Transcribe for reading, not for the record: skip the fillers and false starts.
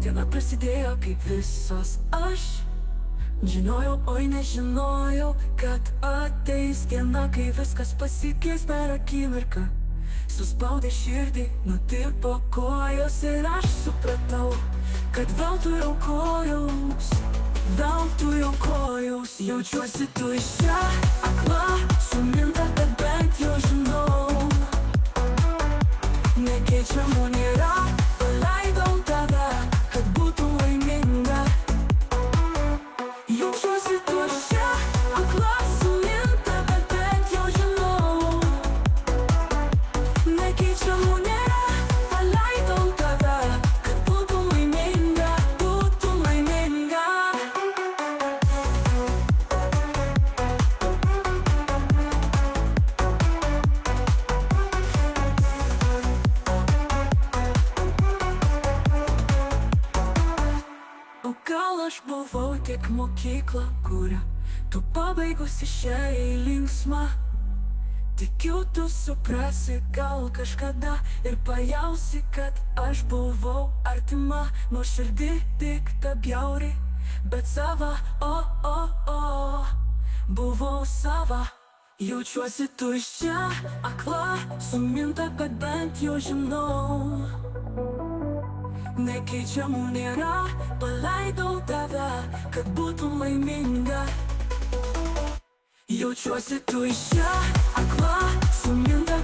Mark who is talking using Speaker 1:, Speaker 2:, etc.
Speaker 1: Diena prasidėjo kaip visos aš žinojau, oi nežinojau, kad ateis diena, kai viskas pasikeis per akimirką. Suspaudė širdį, nutirpo kojos ir aš supratau, kad veltui aukojaus, jaučiuosi tuščia, akla, suminta, bet bent jau žinau, nekeičiamų nėra, paleidau tave, kad būtum laiminga. Jaučiuosi tuščia, akla, suminta, bet bent jau žinau, nekeičiamų nėra, paleidau tave, kad būtum laiminga, būtum laiminga. O gal aš buvau tik mokykla, kurią tu pabaigusi šiai linksma. Tikiu, tu suprasi gal kažkada ir pajausi, kad aš buvau artima, nuoširdi, pikta, bjauri, bet sava, buvau sava. Jaučiuosi tuščia, akla, suminta, bet bent jau žinau, nekeičiamų nėra, paleidau tave, kad būtum laiminga. Jaučiuosi tuščia, akla, suminta,